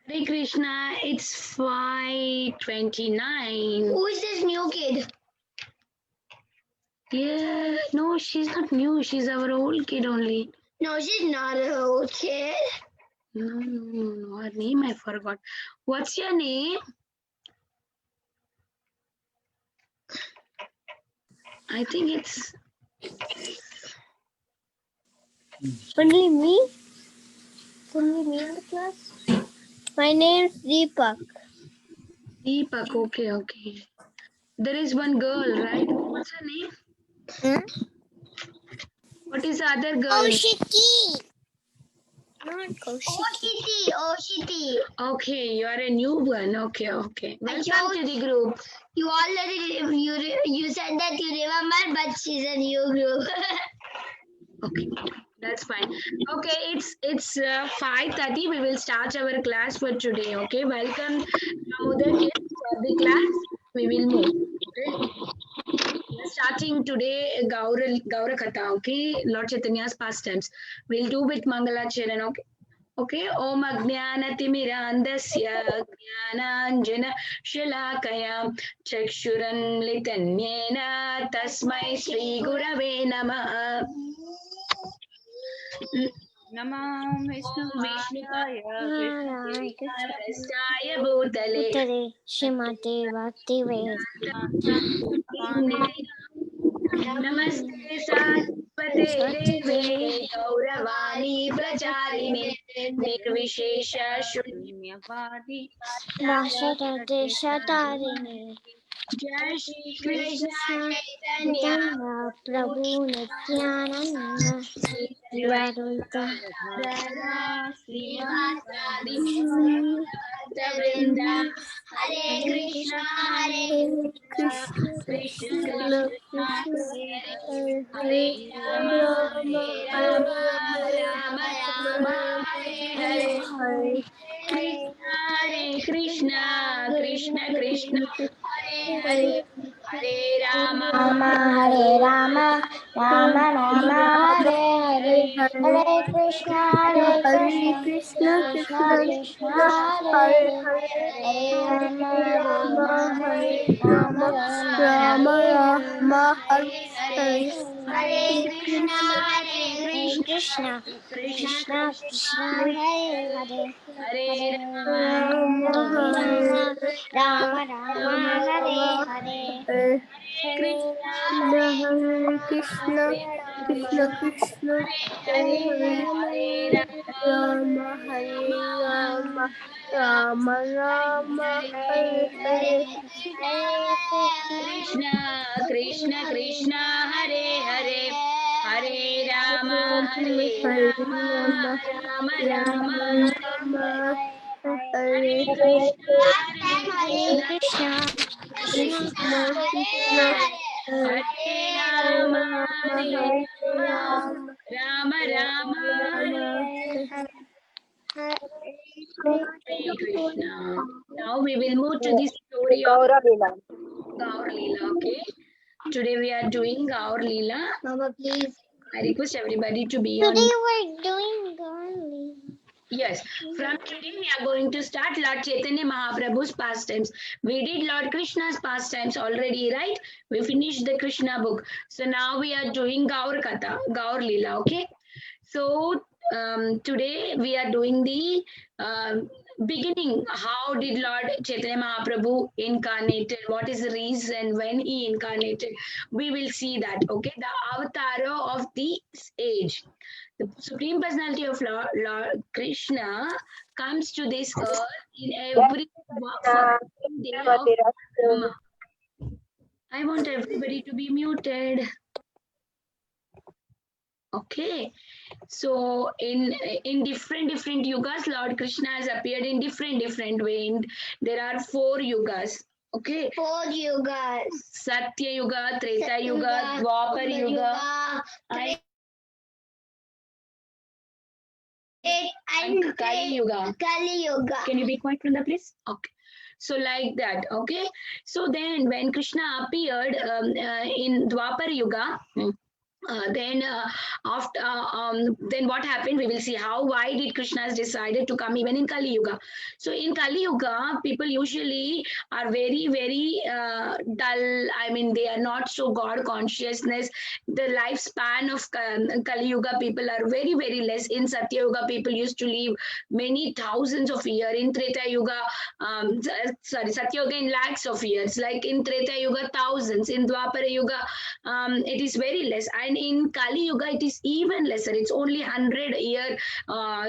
Hare Krishna, it's 5:29. Who is this new kid? Yeah, no, she's not new. She's our old kid only. No, she's not an old kid. No. Her name I forgot. What's your name? I think it's Only me? Only me in the class? My name's Deepak. Deepak. Okay. There is one girl, right? What's her name? What is the other girl? Koshiki. Not Koshiki. Oshiti. Okay, you are a new one. Okay. Welcome to the group. You already you said that you remember, but she's a new group. Okay, that's fine. Okay, it's 5:30. We will start our class for today. Okay, welcome Damodar kids for the class. We will move. Okay. We're starting today Gaura Katha. Okay, Lord Chaitanya's pastimes. We'll do with Mangalacharan. Okay. Okay, Om Ajnanatimirandasya Jnananjana Shalakaya Chakshuran Litanyena Tasmai Sri Gurave Namaha. Namam Vishnupadaaya Krishnaya Bhutale Shrimate Bhaktivedanta Namaste Saraswate Deve Gauravani Pracharine Nirvishesha Punyavadi Vashatarine Jai Shri Krishna Chaitanya Prabhu Nityananda Advaita Srivasadi Vrinda Hare Krishna Krishna Hare Rama Rama Hare Krishna Krishna Hare Rama Hare Rama Rama Rama Hare Hare Hare Krishna Krishna Krishna Hare Hare Rama Hare Rama Rama Hare Hare Krishna Krishna Hare Hare Hare Rama Rama Hare Hare Krishna Krishna Hare Rama Hare Rama Rama Hare Hare Krishna Hare Hare Rama Hare Rama Hare Krishna Krishna Hare Rama Hare Rama Hare Krishna. Now we will move to the story of Gaur Leela. Okay. Today we are doing Gaur Leela. Mama, please. I request everybody to be on. Today we're doing garlic. Yes, from today we are going to start Lord Chaitanya Mahaprabhu's pastimes. We did Lord Krishna's pastimes already, right? We finished the Krishna book. So now we are doing Gaur Katha, Gaur Leela, okay? So today we are doing the beginning. How did Lord Chaitanya Mahaprabhu incarnated? What is the reason when he incarnated? We will see that, okay? The avatar of the age. The Supreme Personality of Lord Krishna comes to this earth in every day of Brahma. I want everybody to be muted. Okay, so in different yugas, Lord Krishna has appeared in different way. There are 4 yugas. Okay. 4 yugas. Satya Yuga, Treta Yuga, Dwapar Yuga, and Kali Yuga. Can you be quiet, Vrunda, please? Okay. So like that, okay. So then when Krishna appeared in Dwapar Yuga, Then what happened, we will see how, why did Krishna has decided to come even in Kali Yuga. So in Kali Yuga, people usually are very very dull. I mean, they are not so God consciousness. The lifespan of Kali Yuga people are very very less. In Satya Yuga, people used to live many thousands of years. In Treta Yuga, Satya Yuga in lakhs of years, like in Treta Yuga thousands, in Dwapara Yuga it is very less, and in Kali Yuga it is even lesser. It's only 100-year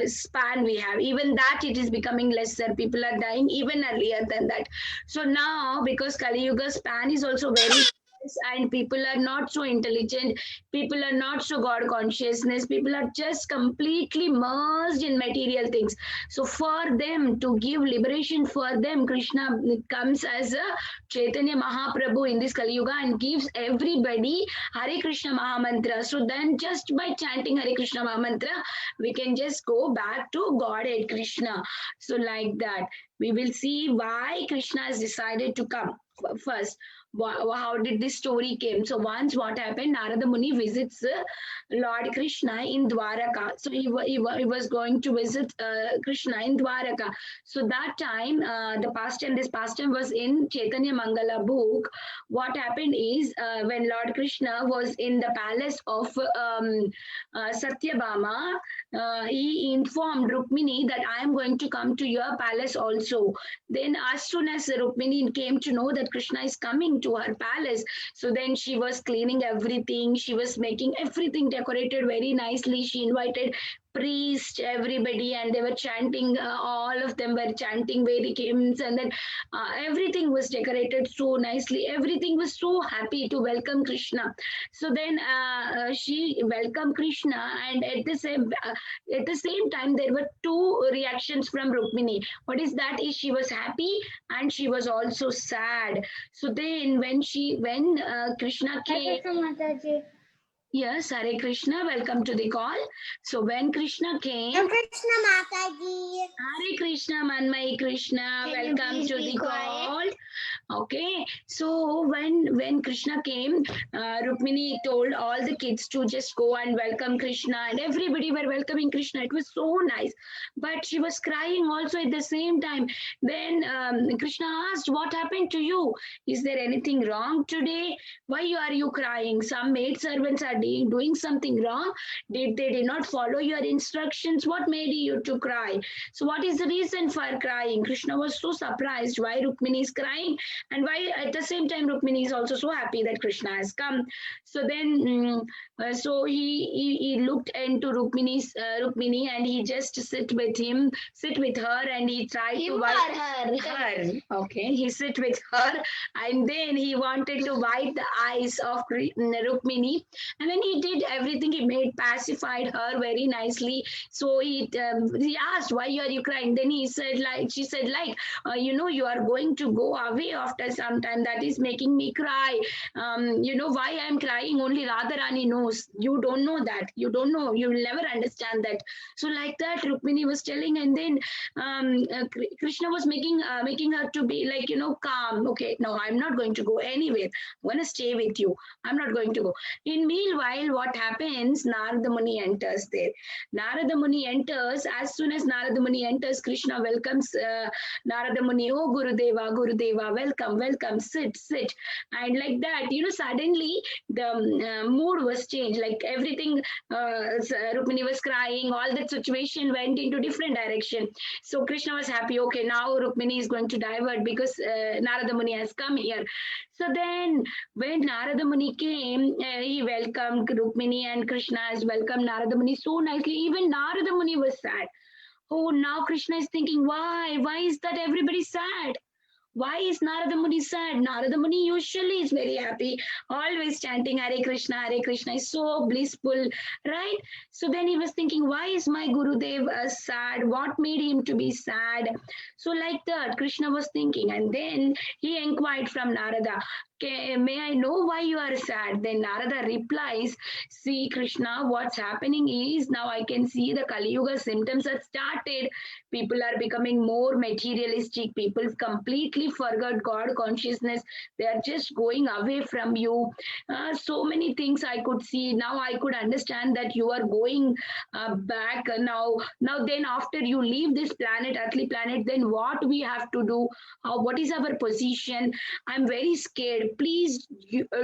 span we have. Even that it is becoming lesser. People are dying even earlier than that. So now, because Kali Yuga span is also very less, and people are not so intelligent, people are not so God consciousness, people are just completely merged in material things. So for them to give liberation, for them Krishna comes as a Chaitanya Mahaprabhu in this Kali Yuga and gives everybody Hare Krishna Mahamantra. So then just by chanting Hare Krishna Mahamantra, we can just go back to Godhead Krishna. So like that, we will see why Krishna has decided to come. First, how did this story came? So once what happened, Narada Muni visits Lord Krishna in Dvaraka. So he was going to visit Krishna in Dvaraka. So that time, this pastime was in Chaitanya Mangala book. What happened is, when Lord Krishna was in the palace of Satyabhama, he informed Rukmini that I am going to come to your palace also. Then as soon as Rukmini came to know that Krishna is coming to her palace, so then she was cleaning everything, she was making everything decorated very nicely. She invited priest, everybody, and they were chanting, all of them were chanting Vedic hymns, and then everything was decorated so nicely. Everything was so happy to welcome Krishna. So then she welcomed Krishna, and at the same time there were two reactions from Rukmini. What is that? Is she was happy and she was also sad. So then when Krishna came, yes, Hare Krishna, welcome to the call. So when Krishna came, Krishna Mataji. Hare Krishna, Manmai Krishna, welcome to the call. Okay, so when Krishna came, Rukmini told all the kids to just go and welcome Krishna, and everybody were welcoming Krishna. It was so nice, but she was crying also at the same time. Then Krishna asked, "What happened to you? Is there anything wrong today? Why are you crying? Some maid servants are doing something wrong. Did they not follow your instructions? What made you to cry? So what is the reason for crying?" Krishna was so surprised why Rukmini is crying, and why at the same time Rukmini is also so happy that Krishna has come. So then so he looked into Rukmini, and he just sit with her, and he tried to wipe her. Okay, he sit with her, and then he wanted to wipe the eyes of Rukmini, and then he did everything. He pacified her very nicely. So he asked, "Why are you crying?" Then she said, you are going to go away after some time. That is making me cry. Why I am crying? Only Radharani knows. You don't know that. You don't know. You will never understand that. So like that, Rukmini was telling, and then Krishna was making her to be calm. Okay, no, I'm not going to go anywhere. I'm going to stay with you. I'm not going to go. In meanwhile, what happens? Narada Muni enters there. Narada Muni enters. As soon as Narada Muni enters, Krishna welcomes Narada Muni. "Oh, Gurudeva, welcome, sit. And like that, suddenly the mood was changed. Like everything, Rukmini was crying, all that situation went into different direction. So Krishna was happy. Okay, now Rukmini is going to divert because Narada Muni has come here. So then when Narada Muni came, he welcomed Rukmini, and Krishna has welcomed Narada Muni so nicely. Even Narada Muni was sad. Oh, now Krishna is thinking, why? Why is that everybody sad? Why is Narada Muni sad? Narada Muni usually is very happy, always chanting Hare Krishna, is so blissful, right? So then he was thinking, why is my Gurudev sad? What made him to be sad? So like that, Krishna was thinking, and then he inquired from Narada, may I know why you are sad? Then Narada replies, see Krishna, what's happening is now I can see the Kali Yuga symptoms have started. People are becoming more materialistic. People completely forgot God consciousness. They are just going away from you. So many things I could see. Now I could understand that you are going back now. Now then after you leave this planet, earthly planet, then what we have to do? What is our position? I'm very scared. Please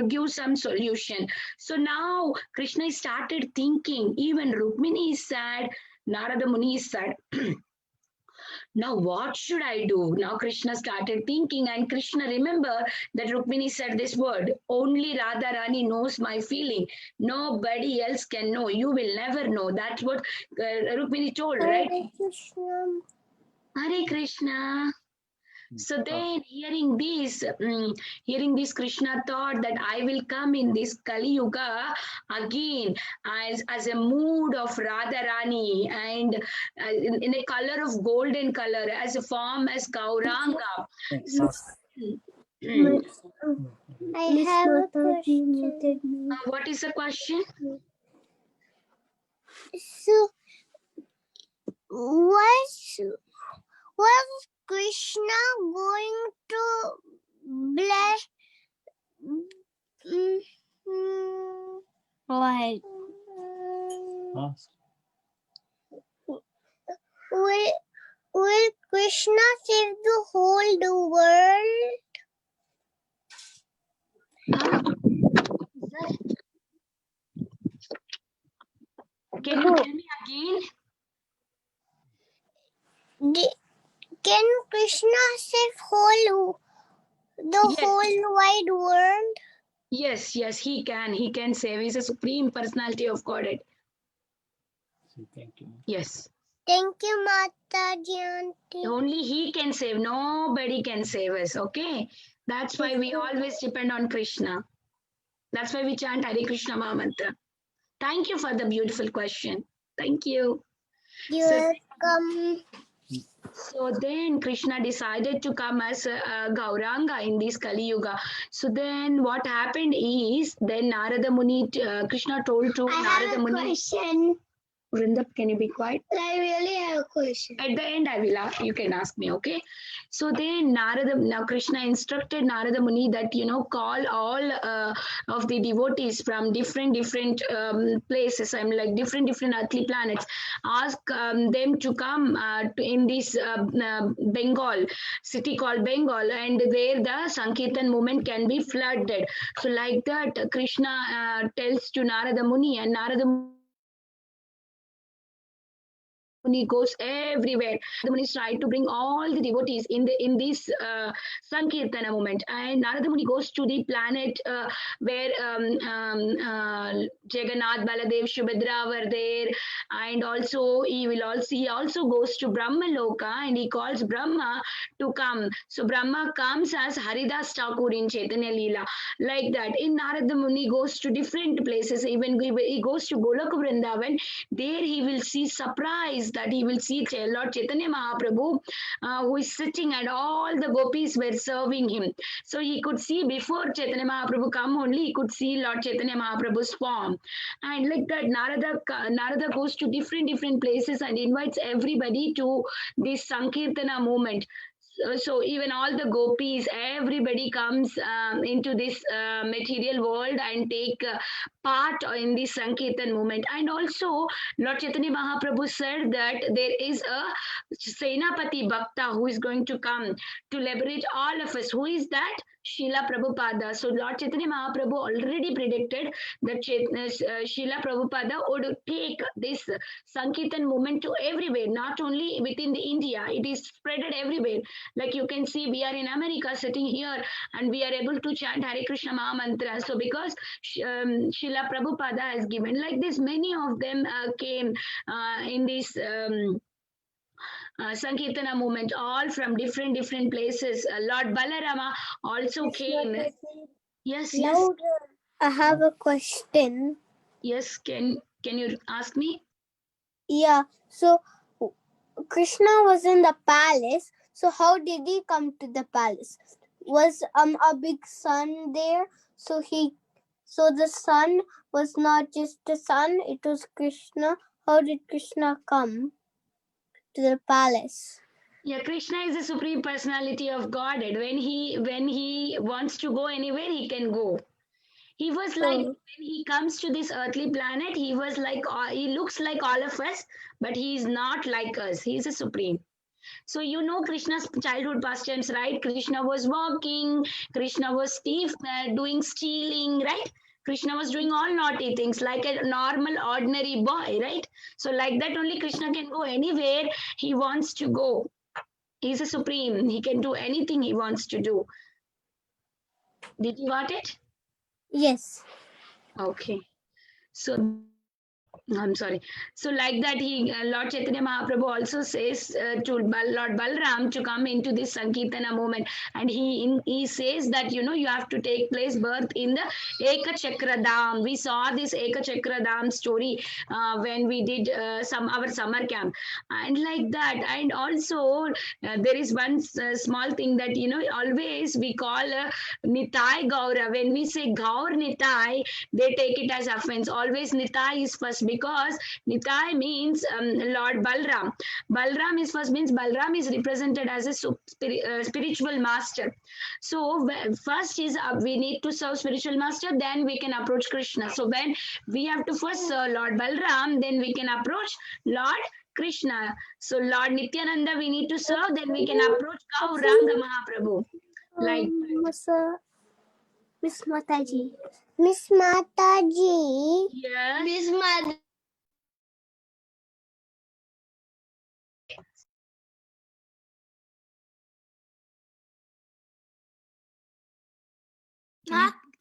give some solution. So now Krishna started thinking. Even Rukmini is sad. Narada Muni is sad. Now what should I do? Now Krishna started thinking, and Krishna remember that Rukmini said this word, only Radha Rani knows my feeling. Nobody else can know. You will never know. That's what Rukmini told, right? Hare Krishna. Hare Krishna. So then hearing this, Krishna thought that I will come in this Kali Yuga again as a mood of Radharani and in a color of golden color, as a form as Gauranga. So, I have a question. what is the question? So, was Krishna going to bless? What? Will Krishna save the whole world? Can you tell me again? Can Krishna save the whole wide world? Yes, he can. He can save. He's a supreme personality of Godhead. Thank you. Yes. Thank you, Mataji Auntie. Only he can save. Nobody can save us. Okay. That's why we always depend on Krishna. That's why we chant Hare Krishna Maha Mantra. Thank you for the beautiful question. Thank you. You're welcome. So then Krishna decided to come as Gauranga in this Kali Yuga. So then what happened is, then Narada Muni, Krishna told to Narada Muni. Question. Vrinda, can you be quiet? I really have a question. At the end, I will ask. You can ask me, okay? So then now Krishna instructed Narada Muni that, call all of the devotees from different places, like different earthly planets. Ask them to come in this Bengal, city called Bengal, and there the Sankirtan movement can be flooded. So like that, Krishna tells to Narada Muni, and Narada Muni goes everywhere. The Muni tried to bring all the devotees in this Sankirtana movement, and Narada Muni goes to the planet where Jagannath, Baladev, Subhadra were there, and also he also goes to Brahma Loka, and he calls Brahma to come. So Brahma comes as Haridas Thakur in Chaitanya Leela, like that. In Narada Muni goes to different places. Even he goes to Golok Vrindavan. There he will see surprise that he will see Lord Chaitanya Mahaprabhu who is sitting, and all the gopis were serving him. So he could see before Chaitanya Mahaprabhu come only, he could see Lord Chaitanya Mahaprabhu's form. And like that, Narada goes to different places and invites everybody to this Sankirtana movement. So even all the gopis, everybody comes into this material world and take part in this Sankirtan movement. And also Lord Chaitanya Mahaprabhu said that there is a Senapati Bhakta who is going to come to liberate all of us. Who is that? Srila Prabhupada. So Lord Chaitanya Mahaprabhu already predicted that Srila Prabhupada would take this Sankirtan movement to everywhere, not only within the India. It is spreaded everywhere. Like you can see, we are in America sitting here and we are able to chant Hare Krishna Maha Mantra. So because Srila Prabhupada has given, like this, many of them came in this Sankirtana movement, all from different places. Lord Balarama also came. Yes. I have a question. Yes, can you ask me? Yeah. So Krishna was in the palace. So how did he come to the palace? was a big sun there. So the sun was not just the sun, it was Krishna. How did Krishna come to the palace? Yeah, Krishna is the supreme personality of Godhead. When he wants to go anywhere, he can go. He was like, when he comes to this earthly planet, he was like, he looks like all of us, but he is not like us. He is a supreme. So you know Krishna's childhood pastimes, right? Krishna was walking, Krishna was doing stealing, right? Krishna was doing all naughty things like a normal, ordinary boy, right? So like that only Krishna can go anywhere he wants to go. He's a supreme. He can do anything he wants to do. Did you got it? Yes. Okay. So I'm sorry. So like that, Lord Chaitanya Mahaprabhu also says to Lord Balram to come into this Sankirtana movement, and he says that you have to take birth in the Eka Chakra Dham. We saw this Eka Chakra Dham story when we did our summer camp, and like that. And also there is one small thing that always we call Nitai Gaura. When we say Gaur Nitai, they take it as offense. Always Nitai is first, because Nitai means Lord Balram. Balram is first, means Balram is represented as a spiritual master. So first is we need to serve spiritual master, then we can approach Krishna. So when we have to first serve Lord Balram, then we can approach Lord Krishna. So Lord Nityananda we need to serve, then we can approach Gauranga Mahaprabhu. Like Miss Mataji. Miss Mataji. yes. Miss Mataji.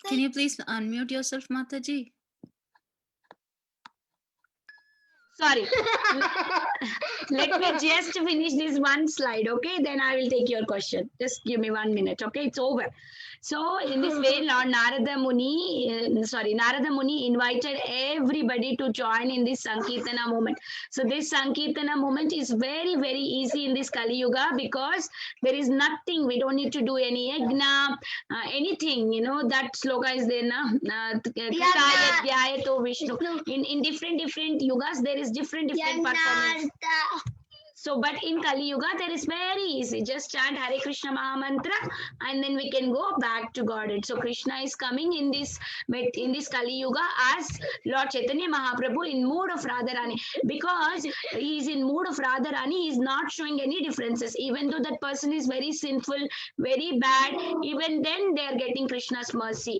Can you please unmute yourself, Mataji? Sorry. Let me just finish this one slide, okay? Then I will take your question. Just give me 1 minute, okay? It's over. So in this way, Lord Narada Muni invited everybody to join in this Sankirtana movement. So this Sankirtana movement is very, very easy in this Kali Yuga, because there is nothing. We don't need to do any yajna, anything. That sloka is there, na? Vishnu. In different yugas, there is different performance. So, but in Kali Yuga, there is very easy. Just chant Hare Krishna Mahamantra, and then we can go back to Godhead. So, Krishna is coming in this Kali Yuga as Lord Chaitanya Mahaprabhu in mood of Radharani. Because he is in mood of Radharani, he is not showing any differences. Even though that person is very sinful, very bad, even then they are getting Krishna's mercy.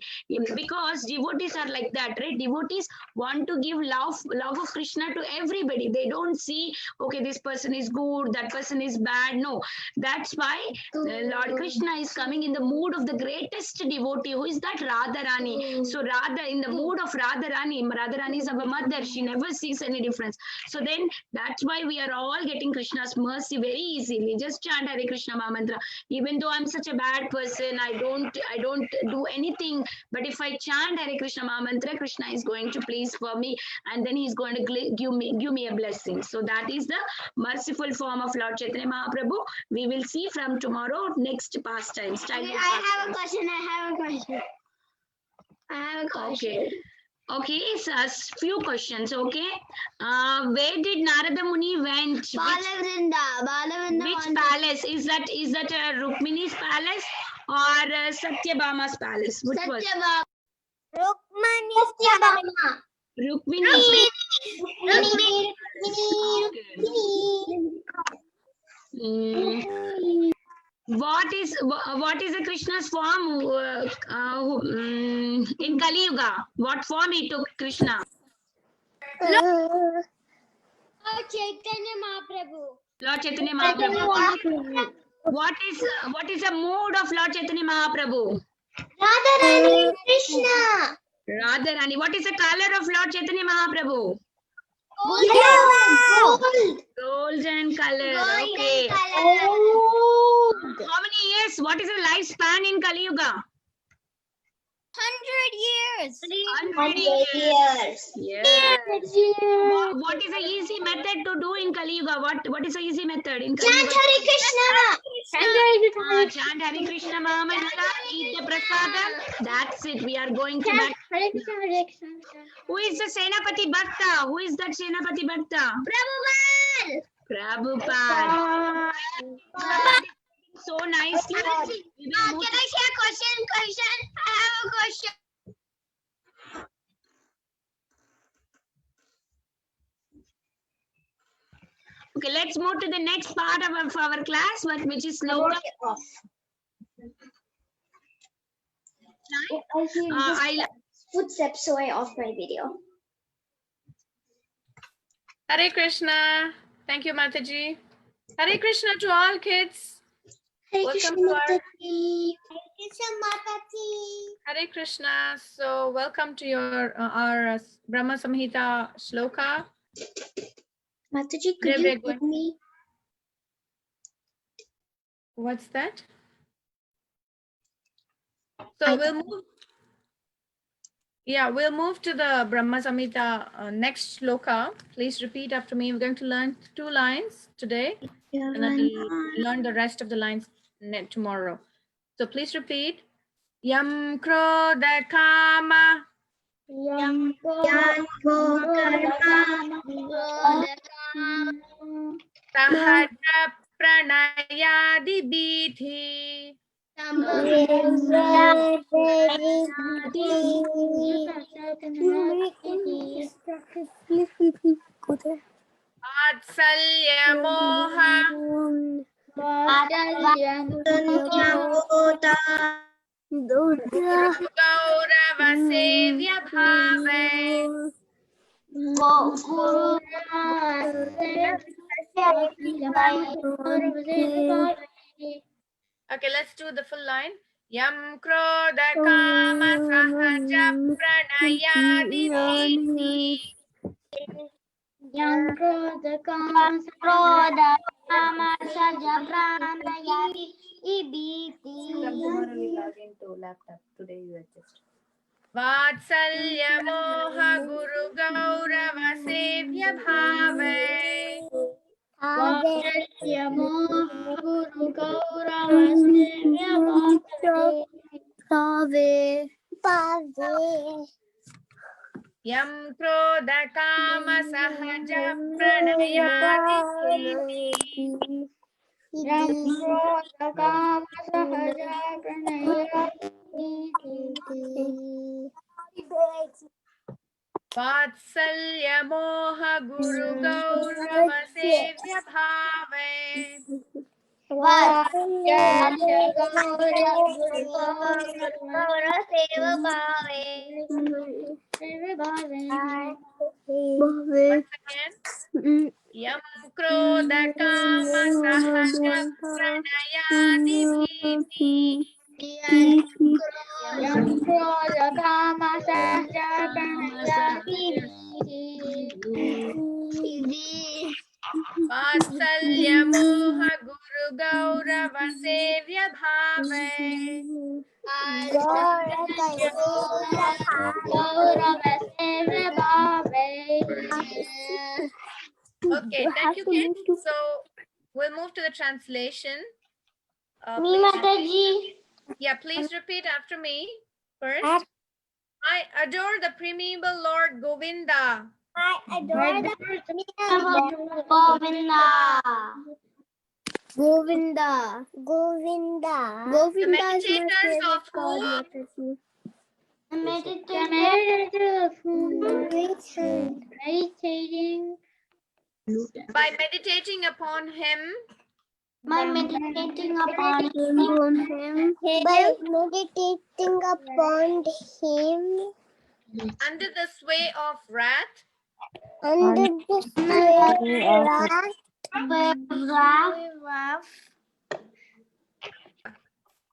Because devotees are like that, right? Devotees want to give love of Krishna to everybody. They don't see, okay, this person is good, that person is bad. No, that's why Lord Krishna is coming in the mood of the greatest devotee. Who is that? Radharani. So Radha, in the mood of Radharani is our mother. She never sees any difference. So then that's why we are all getting Krishna's mercy very easily. Just chant Hare Krishna Mahamantra. Even though I'm such a bad person, I don't do anything, but if I chant Hare Krishna Mahamantra, Krishna is going to please for me, and then he's going to give me a blessing. So that is the merciful form of Lord Chaitanya Mahaprabhu. We will see from tomorrow next pastimes. I have a question. Okay, so a few questions, okay? Where did Narada Muni went? Balavrinda. Which palace? Is that Rukmini's palace or Satyabhama's palace? Which was? Rukmini. What is the Krishna's form in Kali Yuga? What form he took, Krishna? Lord Chaitanya Mahaprabhu. What is the mood of Lord Chaitanya Mahaprabhu? Radharani Krishna. Radharani. What is the color of Lord Chaitanya Mahaprabhu? Golden color. Okay. How many years? What is the lifespan in Kali Yuga? 100 years. 100 years. Yes. What is the easy method to do in Kali Yuga? What is the easy method in Kali Yuga? Hare Krishna. Chant Hare Krishna Mahamantra, eat the prasadam. That's it. We are going to back. Hare Krishna, Hare Krishna. Who is the Senapati Bhakta? Who is that Senapati Bhakta? Prabhupada. So nicely. We will move Can I say a question? I have a question. Okay, let's move to the next part of our class, which is sloka. I Footsteps, so I off my video. Hare Krishna. Thank you, Mataji. Hare Krishna to all kids. Welcome to our Hare Krishna. So welcome to our Brahma Samhita shloka. Mataji, could Today you we're give me? What's that? So we'll move to the Brahma Samhita next shloka. Please repeat after me. We're going to learn 2 lines today, and then we'll learn the rest of the lines tomorrow. So please repeat. Yam krodha kama sahaja pranayadi bithi Vatsalya moha gaurava sevya bhave. Okay, let's do the full line. Yam krodha kama sahaja pranayadi bithi Vatsalya moha guru gaurava sevya bhave. Yam krodha kama sahaja pranayadi bithi Vatsalya moha guru gaurava sevya bhave. Once again. Yam krodha kama sahaja pranayadi bithi Vatsalya moha guru gaurava sevya bhave. Okay, thank you, kids. So we'll move to the translation. Please repeat after me. First, I adore the primeval Lord Govinda. Govinda. The meditators of who? By meditating upon him. Under the sway of wrath.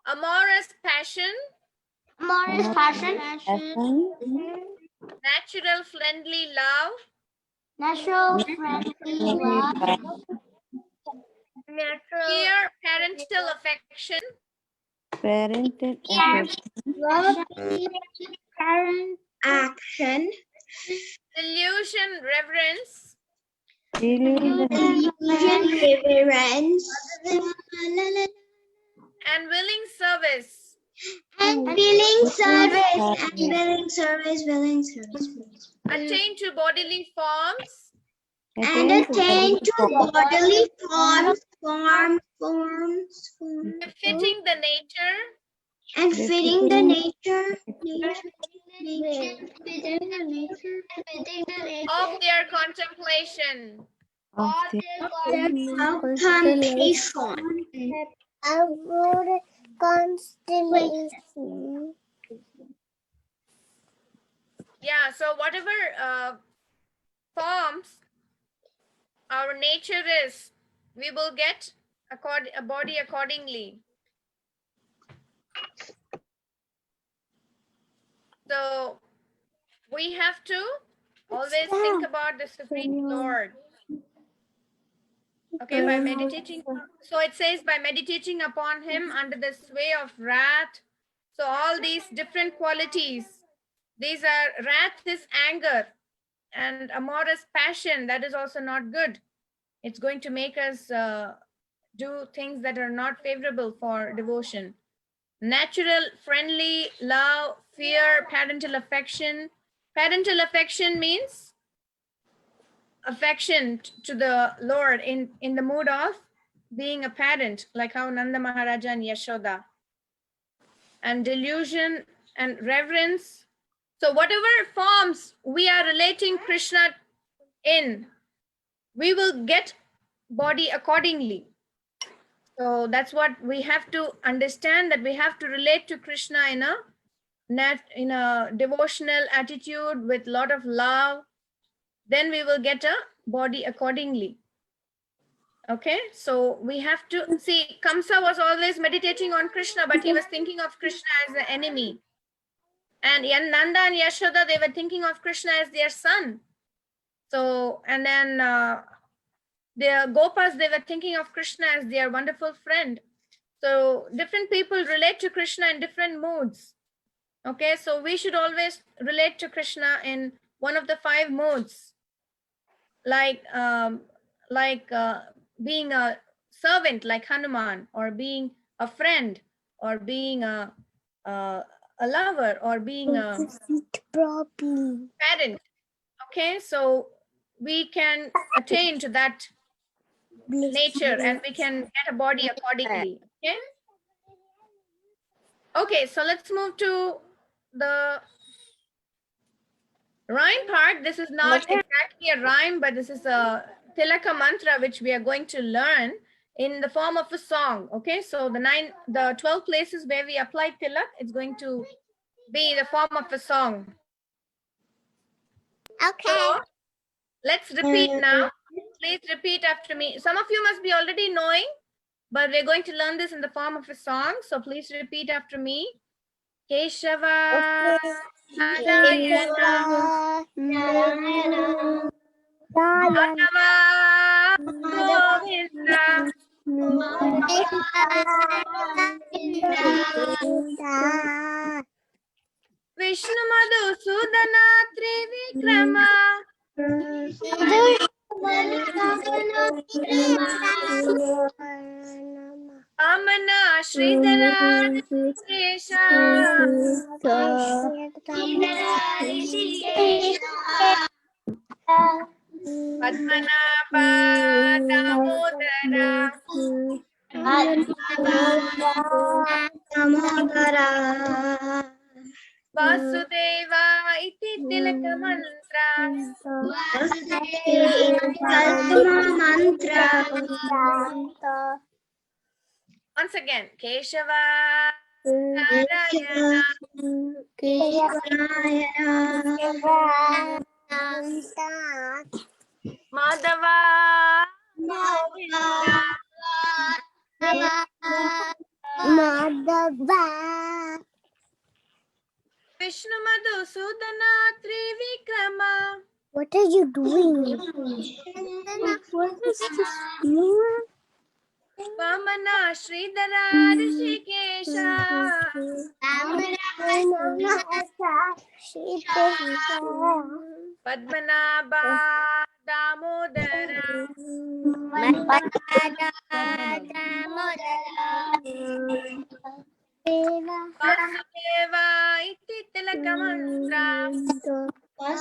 Amorous passion. Natural friendly love. Pure parental affection. Delusion, reverence. and willing service. And willing service. Attain to bodily forms. And attain to bodily forms. Fitting the nature And fitting the nature. of their contemplation. Constellation. Yeah, so whatever forms our nature is, we will get a body accordingly. So we have to always think about the Supreme Lord. Okay, by meditating. So it says by meditating upon him under the sway of wrath. So all these different qualities, these are, wrath is anger, and amorous passion, that is also not good. It's going to make us do things that are not favorable for devotion. Natural, friendly, love, fear, parental affection. Parental affection means affection to the Lord in the mood of being a parent, like how Nanda Maharaja and Yashoda. And delusion and reverence. So whatever forms we are relating Krishna in, we will get body accordingly. So that's what we have to understand, that we have to relate to Krishna in a devotional attitude with lot of love. Then we will get a body accordingly. Okay, so we have to see, Kamsa was always meditating on Krishna, but he was thinking of Krishna as the enemy. And Nanda and Yashoda, they were thinking of Krishna as their son. So, and then the Gopas, they were thinking of Krishna as their wonderful friend. So different people relate to Krishna in different moods. Okay, so we should always relate to Krishna in one of the 5 moods, like being a servant like Hanuman, or being a friend, or being a lover, or being a parent. Okay, so we can attain to that nature and we can get a body accordingly. Okay. Okay, so let's move to the rhyme part. This is not exactly a rhyme, but this is a Tilaka mantra which we are going to learn in the form of a song. Okay, so the 12 places where we apply tilak, it's going to be in the form of a song. Okay. So let's repeat now. Please repeat after me. Some of you must be already knowing, but we're going to learn this in the form of a song. So please repeat after me. Keshava Narayana Madhava Govinda Vishnu Madhusudana Trivikrama Amana Sridhara Rishikesha Padmanabha Damodara Vasudeva iti tilaka mantra Once again, Keshava Narayana Madhava Govinda Vishnu Madhusudana Trivikrama. What are you doing? What is this? Vamana Sridhara Rishikesha Padmanabha Damodara Vasudeva iti tilakamantra. Okay,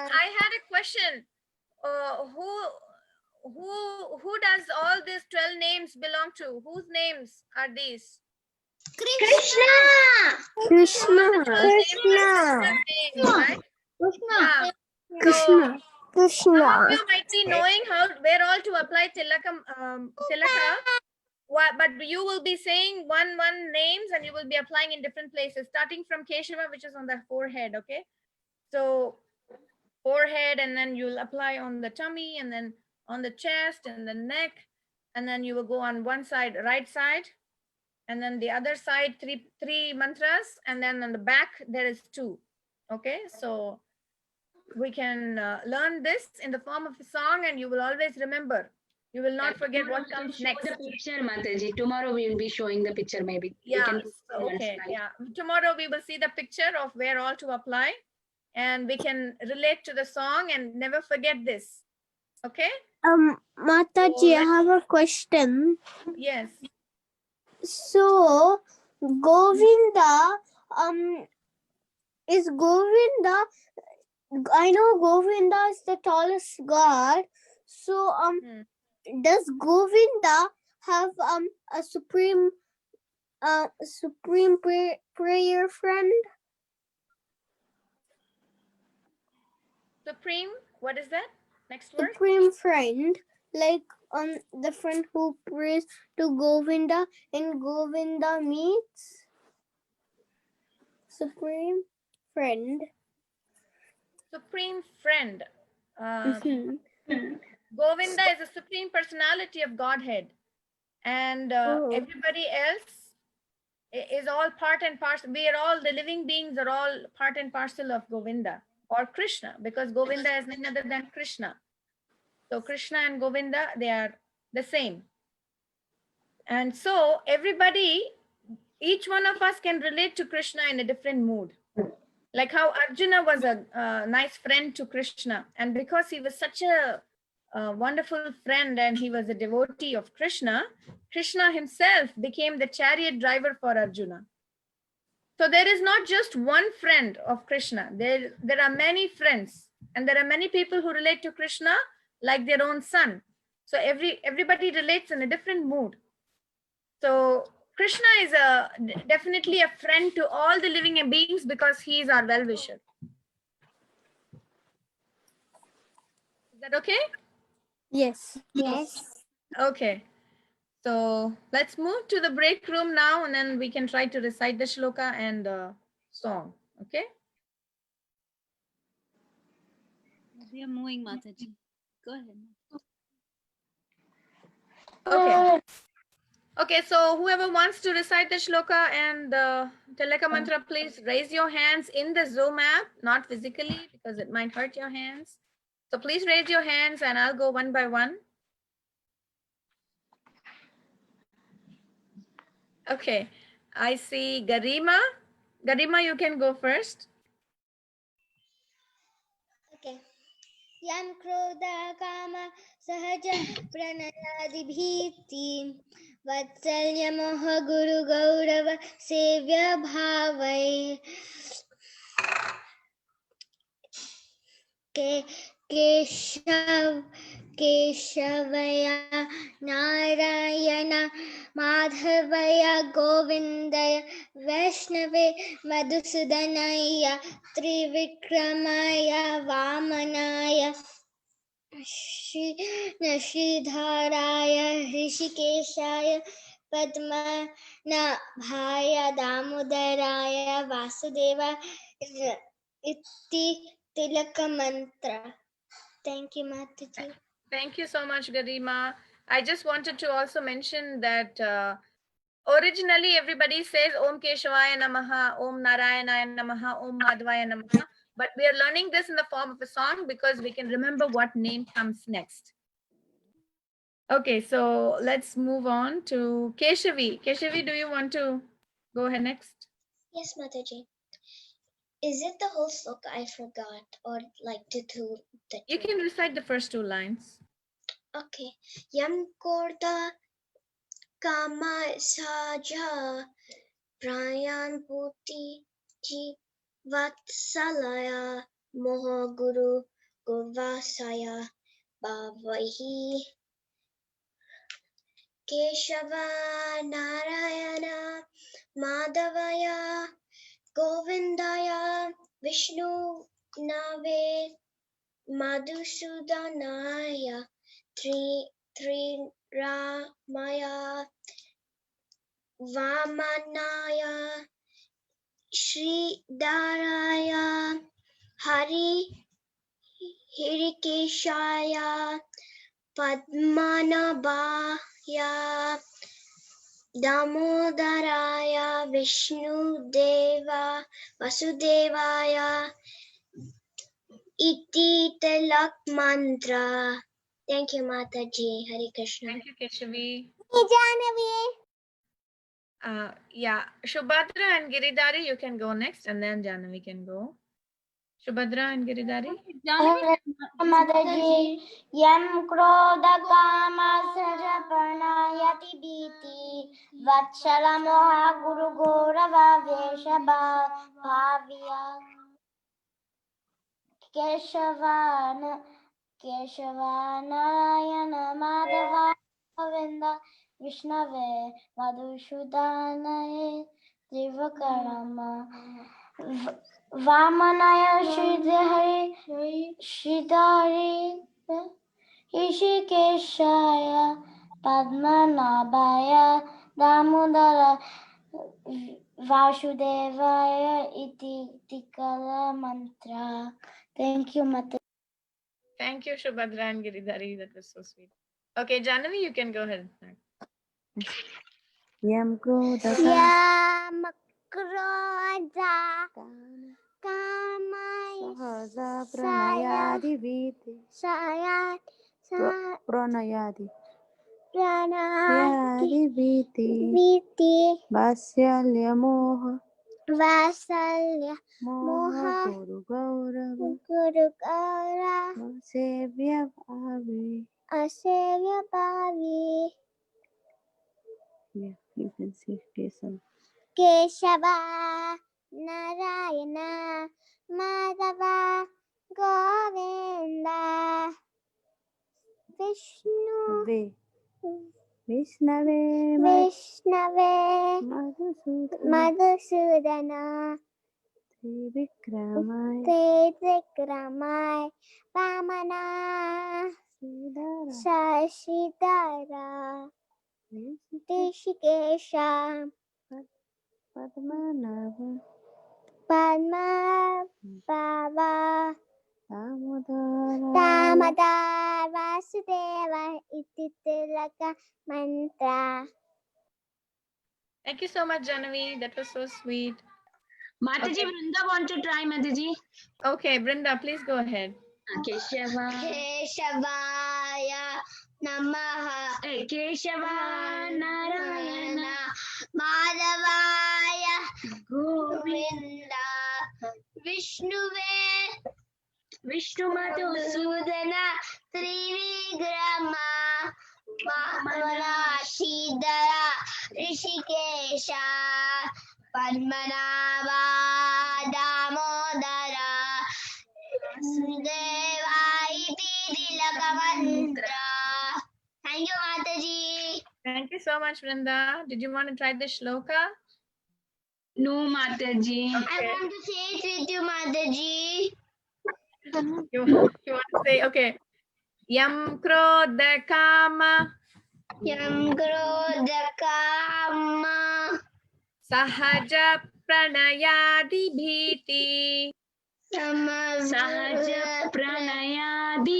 I had a question. Who does all these 12 names belong to? Whose names are these? Krishna. All the 12 names are Krishna's names, right? Yeah. So some of you might be knowing where all to apply tilaka. But you will be saying one names and you will be applying in different places, starting from Keshava, which is on the forehead. Okay, so forehead, and then you'll apply on the tummy, and then on the chest and the neck, and then you will go on one side, right side, and then the other side, three mantras, and then on the back there is 2. Okay, so we can learn this in the form of a song, and you will always remember. You will not forget what comes next. The picture, Mataji. Tomorrow we will be showing the picture. Maybe. We Yeah. can Okay. Yeah. Tomorrow we will see the picture of where all to apply, and we can relate to the song and never forget this. Okay. Mataji, I have a question. Yes. So, Govinda, is Govinda, I know Govinda is the tallest god. So, does Govinda have a supreme prayer friend? Supreme. What is that? Next word. Supreme friend, like the friend who prays to Govinda and Govinda meets supreme friend. Supreme friend. Govinda is a supreme personality of Godhead, and everybody else is all part and parcel. We are all, the living beings are all part and parcel of Govinda or Krishna, because Govinda is none other than Krishna. So Krishna and Govinda, they are the same. And so everybody, each one of us can relate to Krishna in a different mood. Like how Arjuna was a nice friend to Krishna, and because he was such a wonderful friend and he was a devotee of Krishna, Krishna himself became the chariot driver for Arjuna. So there is not just one friend of Krishna. There are many friends, and there are many people who relate to Krishna like their own son. So everybody relates in a different mood. So Krishna is definitely a friend to all the living beings because he is our well-wisher. Is that okay? Yes. Okay. So let's move to the break room now, and then we can try to recite the shloka and the song. Okay? We are moving, Mataji. Go ahead. Okay. Okay, so whoever wants to recite the shloka and the Tilaka mantra, please raise your hands in the Zoom app, not physically, because it might hurt your hands. So please raise your hands and I'll go one by one. Okay, I see Garima. Garima, you can go first. Okay. Yam krodha kama sahaja pranayadi bhiti vatsalya moha guru gaurava sevya bhavai Keshavaya Narayana Madhavaya Govindaya Vaishnave Madhusudanaya Trivikramaya Vamanaya Shridharaya Hrishikeshaya Padmanabhaya Damodaraya Vasudeva Iti Tilaka mantra. Thank you, Mataji. Thank you so much, Garima. I just wanted to also mention that originally everybody says Om Keshavaya Namaha, Om Narayanaya Namaha, Om Madhvaya Namaha. But we are learning this in the form of a song because we can remember what name comes next. Okay, so let's move on to Keshavi. Keshavi, do you want to go ahead next? Yes, Mataji. Is it the whole sloka? I forgot, or like the two? You can recite the first 2 lines. Okay. Yam Korda Kama Saja Prayan Puti Ji Vatsalaya Moha Guru Govasaya Bhavahi Keshava Narayana Madhavaya Govindaya Vishnu Nave Madhusudanaya Ramaya Vamanaya Sridharaya Hirikeshaya Padmanabhaya Damodaraya Vishnu Deva Vasudevaya Iti Tilak Mantra. Thank you, Mataji. Hare Krishna. Thank you, Keshavi. Janavi. Yeah, Shubhadra and Giridhari, you can go next, and then Janavi can go. Shubhadra and Giridhari. Mataji. Yam Krodha Kama Saja Pranayati Biti Vatsala Moha Guru Gaurava Vesha Bhavya Keshava Narayana Madhava Govinda Vishnave Madhusudanaye Divakarama Vamanaya Sridhari Rishikeshaya Padmanabhaya Damodara Vasudevaya Iti Tikala Mantra. Thank you, Mata. Thank you, Shubhadra and Giridhari. That was so sweet. Okay, Janavi, you can go ahead. Yam Krodha Yam Krodha Kamai Sahaja Pranayadi Viti Sayat Pranayadi Pranayati Viti Viti Vasyalya Moha Vasalya Moha Guru Gaurava Guru Gaura Sevya Bhavi. Asevya Bhavi Yeah, you can see Kesam. Keshava Narayana Madhava Govinda Vishnu Vishnave Madhusudana Trivikramai Vamana Shashidhara Rishikesha Padmanabha Padmabhava Damodara Damadar Vasudeva Iti Tilaka Mantra. Thank you so much, Janavi. That was so sweet. Mataji, Okay. Vrinda want to try, Mataji. Okay, Brinda, please go ahead. Keshava. Keshavaya Namaha Keshava Narayana Madhavaya Govinda Vishnu Madhusudana Trivikrama Vamanashidhara Rishikesha Padmanabha Damodara Sudeva Iti Tilaka Mantra. Thank you, Mataji. Thank you so much, Brinda. Did you want to try the shloka? No, Mataji. I want to say it with you, Mataji. You want to say, okay. Yam Krodha Kama Yam Krodha Kama Sahaja Pranayadi Bhiti Sahaja Pranayadi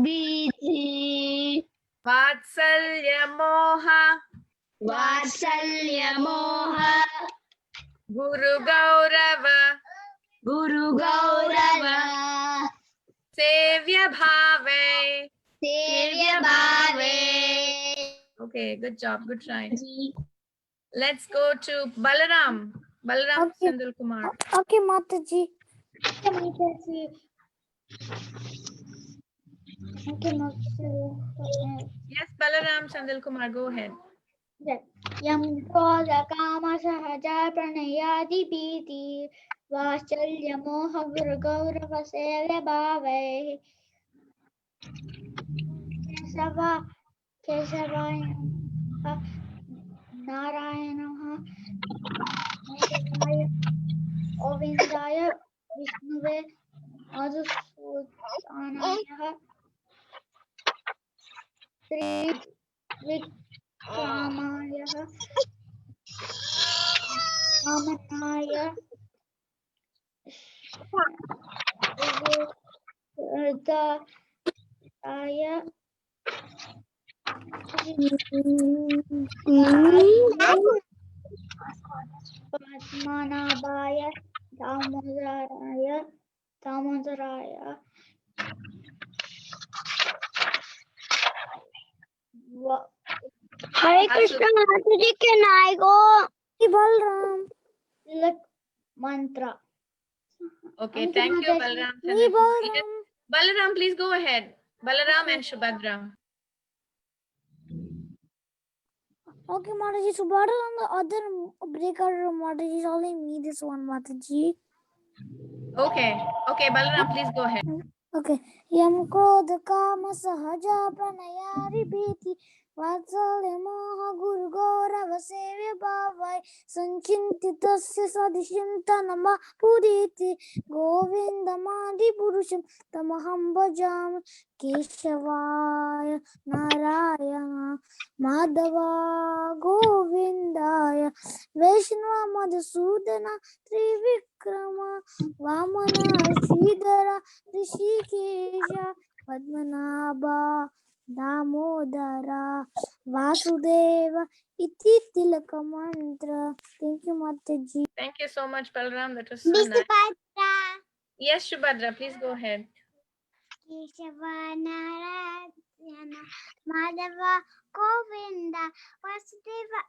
Biti Vatsalya Moha Guru Gaurava Guru Gaurava Sevya Bhave. Okay, good job. Good try. Let's go to Balaram. Balaram Okay. Sandal Kumar. Okay, Mataji. Okay, Yes, Balaram Sandil Kumar, go ahead. यं क्रोधकामसहजा प्रणयादिभीति वात्सल्यमोहगुरुगौरवसेव्यभावैः केशवाय नारायणः माधवाय गोविन्दाय विष्णुवे मधुसूदनाय त्रिविक्रमाय वामनाय हृदयाय पद्मनाभाय दामोदराय Hare Krishna Mataji, can I go? Balram mantra. Okay, thank you, Balaram Sandil Kumar. Yes, Balaram, please go ahead. Balaram and Shubhadra. Okay, Mataji, so what on the other breaker, Mataji, only me this one, Mataji. Okay, Balaram, please go ahead. Okay. Yam krodha kama sahaja pranayari bhiti vatsalya moha guru gaurava sevya bhavai sancintitasya sadishintanama puriti govindamadi purusham tamaham bhajam keshavaya narayana madhava govindaya vaishnava madhusudana trivikrama vamana shridhara Rishikesh Padmanabha Damodar Vasudev इति तिलक मंत्र. Thank you, Mataji. Thank you so much, Balaram. That was so nice. Yes, Shubhadra, please go ahead. Keshava Narayana Madhava Govinda Vasudeva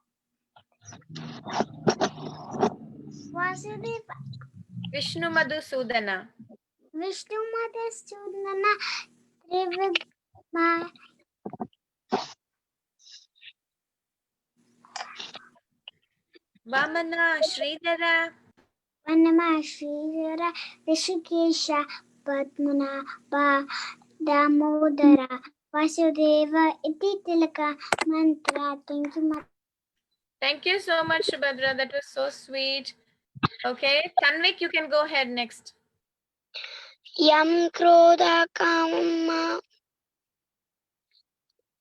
Vishnu Madhusudana. Vishnu Madhusudana Trivikrama Vamana Shridhara Vanama Sridhara Rishikesha Padmanabha Damodara Vasudeva Iti Tilaka Mantra. Thank you, Mataji. Thank you so much, Shubhadra. That was so sweet. Okay, Tanvik, you can go ahead next. Yam Krodha Kama.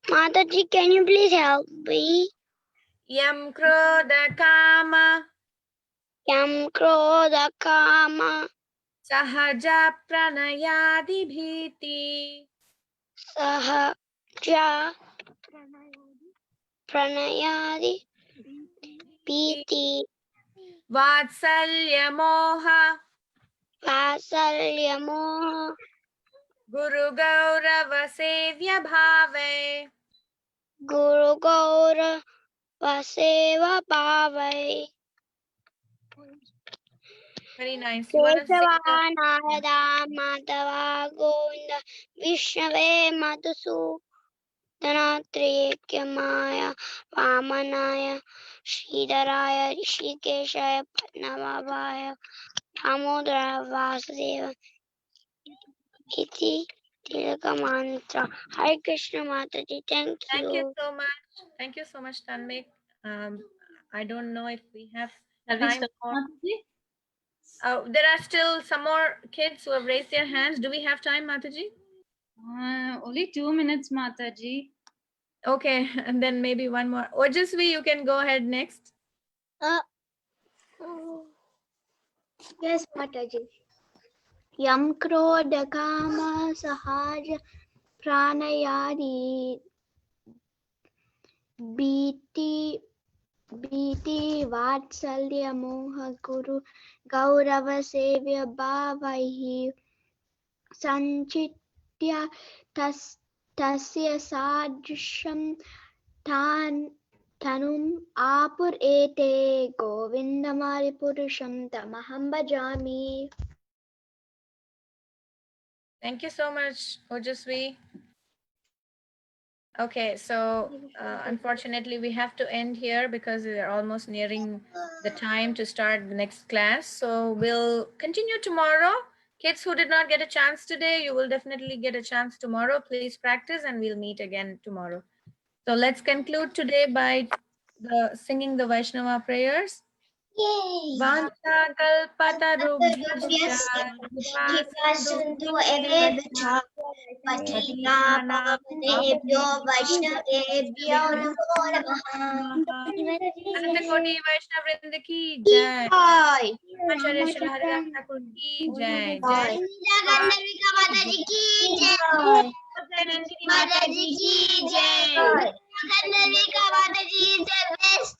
Mataji, can you please help me? Yam Krodha Kama Yam Krodha Kama Sahaja Pranayadi Bhiti Sahaja Pranayadi Piti Vatsalya Moha Vasalya Moha Guru Gaurava Sevya Bhave. Guru Gaura Vaseva Bhavai Very nice. You want to sing Keshava that? Narada Madhava Govinda Vishnave Madhusudana Trivikrama Vamanaya Sridharaya Rishikeshaya Padmanabhaya Damodara Vasudeva Iti Tilaka Mantra. Hare Krishna Mataji, thank Thank you you. so much. Thank you so much, Tanvik. I don't know if we have Shall we time start, for. Mataji? There are still some more kids who have raised their hands. Do we have time, Mataji? Only 2 minutes, Mataji. Okay, and then maybe one more. Ojasvi, you can go ahead next. Yes, Mataji. Yam Krodha Kama Sahaja Pranayadi Biti Vatsalya Moha Guru Gaurava Sevya Bhavaihi Sanchitya Tasya Sadrisham Tanum Apur Ete Govindamari Purusham Tamaham Bhajami. Thank you so much, Ojasvi. Okay, so unfortunately we have to end here because we are almost nearing the time to start the next class. So we'll continue tomorrow. Kids who did not get a chance today, you will definitely get a chance tomorrow. Please practice and we'll meet again tomorrow. So let's conclude today by singing the Vaishnava prayers. Yay! Vanchakalpatarubhyascha Kripasindu evecha Patina pavanebhyo Vaishnavebhyo namo namaha. Anantakoti Vaishnav Vrinda ki jai. Jai. Acharya Shri Haridas Thakur ki jai. Jai Vinita Gandharvika Mataji ki jai. Mataji ki jai. Gandharvika Mataji is the best.